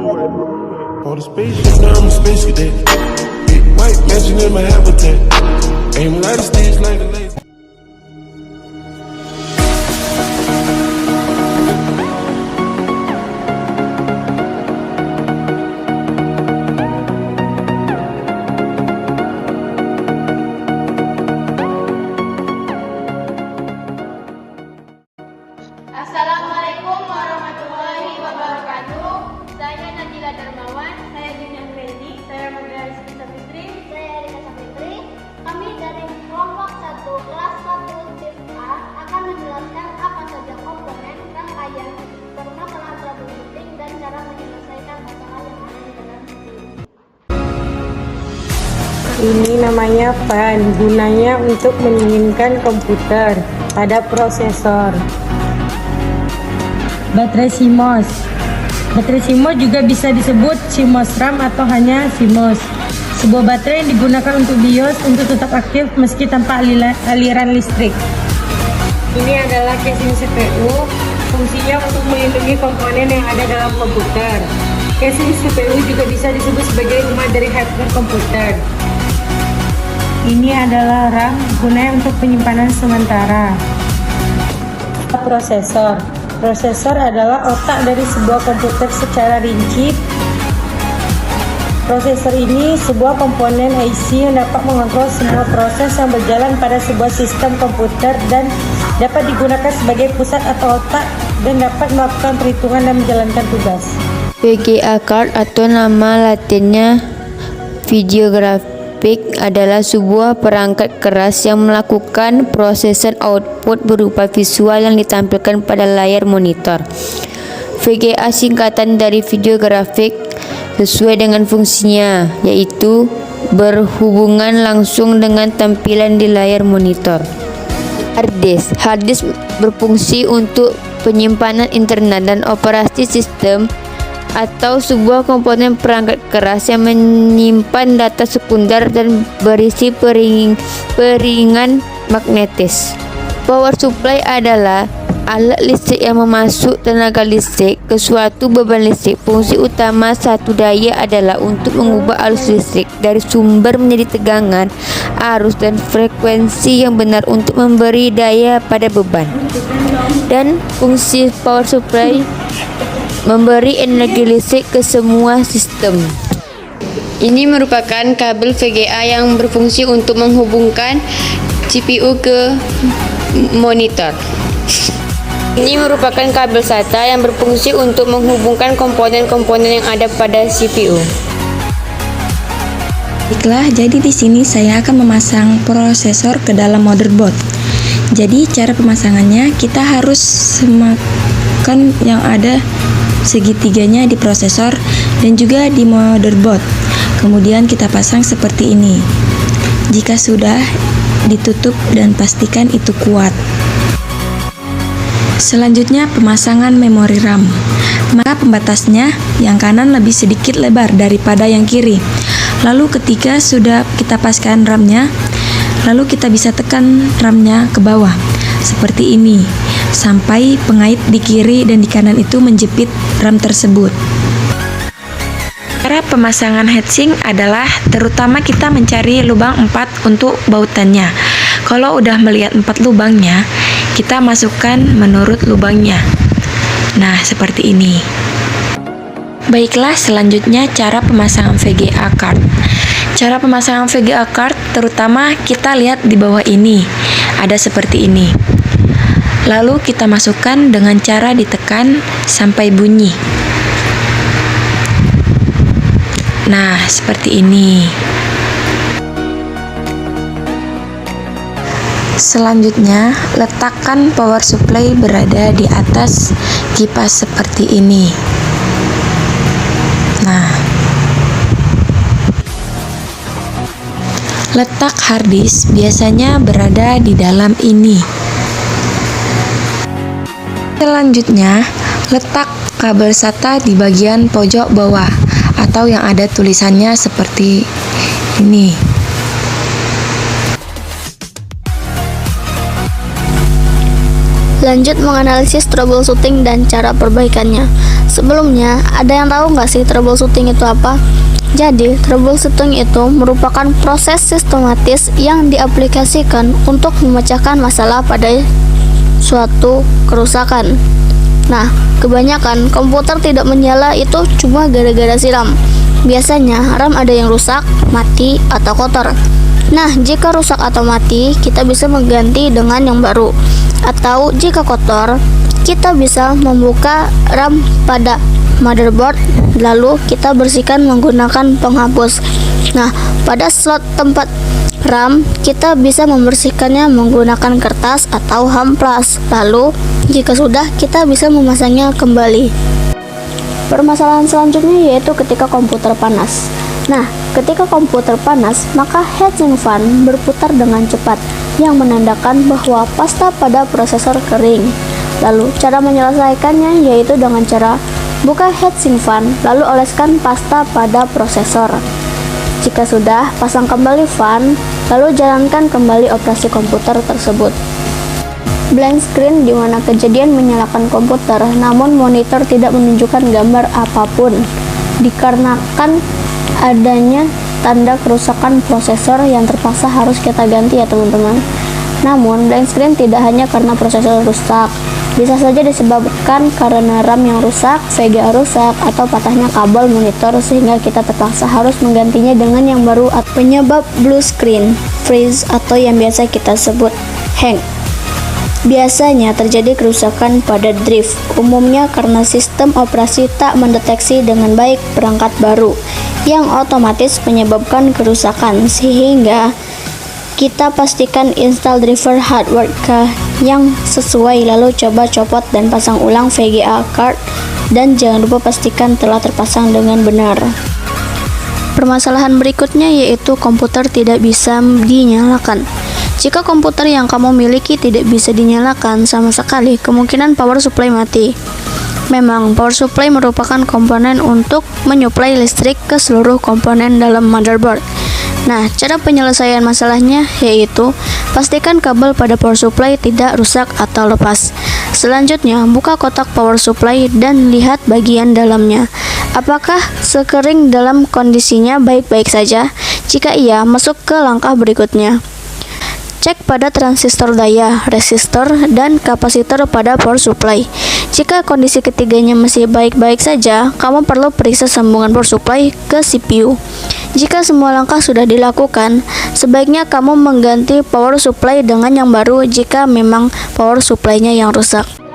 For the spaceship, now I'm a space cadet. Big white mansion in my habitat. Aim light stage like a laser. Assalamualaikum warahmatullahi wabarakatuh. Saya Najila Darmawan, saya Junia Fendi, saya Maga Rizky Sapitri, Saya Rika Sapitri. Kami dari kelompok 1 kelas 1 shift A akan menjelaskan apa saja komponen, rangkaian, permasalahan troubleshooting dan cara menyelesaikan masalah yang ada di dalam CPU. Ini namanya fan, gunanya untuk mendinginkan komputer. Ada prosesor. Baterai CMOS. Baterai CMOS juga bisa disebut CMOS RAM atau hanya CMOS. Sebuah baterai yang digunakan untuk BIOS untuk tetap aktif meski tanpa aliran listrik. Ini adalah casing CPU. Fungsinya untuk melindungi komponen yang ada dalam komputer. Casing CPU juga bisa disebut sebagai rumah dari hardware komputer. Ini adalah RAM, gunanya untuk penyimpanan sementara. Prosesor. Prosesor adalah otak dari sebuah komputer secara rinci. Prosesor ini sebuah komponen IC yang dapat mengontrol semua proses yang berjalan pada sebuah sistem komputer dan dapat digunakan sebagai pusat atau otak dan dapat melakukan perhitungan dan menjalankan tugas. VGA card atau nama latinnya video graphic adalah sebuah perangkat keras yang melakukan prosesan output berupa visual yang ditampilkan pada layar monitor. VGA singkatan dari video grafik sesuai dengan fungsinya, yaitu berhubungan langsung dengan tampilan di layar monitor. Hard disk. Hard disk berfungsi untuk penyimpanan internet dan operasi sistem atau sebuah komponen perangkat keras yang menyimpan data sekunder dan berisi peringan magnetis. Power supply adalah alat listrik yang memasuk tenaga listrik ke suatu beban listrik. Fungsi utama satu daya adalah untuk mengubah arus listrik dari sumber menjadi tegangan, arus, dan frekuensi yang benar untuk memberi daya pada beban. Dan fungsi power supply memberi energi listrik ke semua sistem. Ini merupakan kabel VGA yang berfungsi untuk menghubungkan CPU ke monitor. Ini merupakan kabel SATA yang berfungsi untuk menghubungkan komponen-komponen yang ada pada CPU. Baiklah, jadi di sini saya akan memasang prosesor ke dalam motherboard. Jadi cara pemasangannya kita harus semakan yang ada segitiganya di prosesor dan juga di motherboard. Kemudian kita pasang seperti ini. Jika sudah, ditutup dan pastikan itu kuat. Selanjutnya pemasangan memori RAM. Maka pembatasnya yang kanan lebih sedikit lebar daripada yang kiri. Lalu ketika sudah kita paskan RAM-nya, lalu kita bisa tekan RAM-nya ke bawah seperti ini sampai pengait di kiri dan di kanan itu menjepit RAM tersebut. Cara pemasangan heatsink adalah terutama kita mencari lubang 4 untuk bautannya. Kalau udah melihat 4 lubangnya, kita masukkan menurut lubangnya. Nah, seperti ini. Baiklah, selanjutnya cara pemasangan VGA card. Cara pemasangan VGA card terutama kita lihat di bawah ini. Ada seperti ini. Lalu kita masukkan dengan cara ditekan sampai bunyi. Nah, seperti ini. Selanjutnya, letakkan power supply berada di atas kipas seperti ini. Nah, letak hard disk biasanya berada di dalam ini. Selanjutnya, letak kabel SATA di bagian pojok bawah atau yang ada tulisannya seperti ini. Lanjut menganalisis troubleshooting dan cara perbaikannya. Sebelumnya, ada yang tahu nggak sih troubleshooting itu apa? Jadi, troubleshooting itu merupakan proses sistematis yang diaplikasikan untuk memecahkan masalah pada suatu kerusakan. Nah, kebanyakan komputer tidak menyala itu cuma gara-gara siram. Biasanya RAM ada yang rusak, mati, atau kotor. Nah, jika rusak atau mati, kita bisa mengganti dengan yang baru. Atau jika kotor, kita bisa membuka RAM pada motherboard, lalu kita bersihkan menggunakan penghapus. Nah, pada slot tempat RAM, kita bisa membersihkannya menggunakan kertas atau hamplas. Lalu, jika sudah, kita bisa memasangnya kembali. Permasalahan selanjutnya yaitu ketika komputer panas. Nah, ketika komputer panas, maka heatsink fan berputar dengan cepat, yang menandakan bahwa pasta pada prosesor kering. Lalu, cara menyelesaikannya yaitu dengan cara buka heatsink fan, lalu oleskan pasta pada prosesor. Jika sudah, pasang kembali fan, lalu jalankan kembali operasi komputer tersebut. Blank screen di mana kejadian menyalakan komputer, namun monitor tidak menunjukkan gambar apapun, dikarenakan adanya tanda kerusakan prosesor yang terpaksa harus kita ganti ya teman-teman. Namun, blank screen tidak hanya karena prosesor rusak, bisa saja disebabkan karena RAM yang rusak, VGA rusak, atau patahnya kabel monitor sehingga kita terpaksa harus menggantinya dengan yang baru. Penyebab blue screen freeze atau yang biasa kita sebut hang. Biasanya terjadi kerusakan pada drive, umumnya karena sistem operasi tak mendeteksi dengan baik perangkat baru, yang otomatis menyebabkan kerusakan, sehingga kita pastikan install driver hardware yang sesuai, lalu coba copot dan pasang ulang VGA card, dan jangan lupa pastikan telah terpasang dengan benar. Permasalahan berikutnya yaitu komputer tidak bisa dinyalakan. Jika komputer yang kamu miliki tidak bisa dinyalakan sama sekali, kemungkinan power supply mati. Memang, power supply merupakan komponen untuk menyuplai listrik ke seluruh komponen dalam motherboard. Nah, cara penyelesaian masalahnya yaitu pastikan kabel pada power supply tidak rusak atau lepas. Selanjutnya, buka kotak power supply dan lihat bagian dalamnya. Apakah sekering dalam kondisinya baik-baik saja? Jika iya, masuk ke langkah berikutnya. Cek pada transistor daya, resistor, dan kapasitor pada power supply. Jika kondisi ketiganya masih baik-baik saja, kamu perlu periksa sambungan power supply ke CPU. Jika semua langkah sudah dilakukan, sebaiknya kamu mengganti power supply dengan yang baru jika memang power supply-nya yang rusak.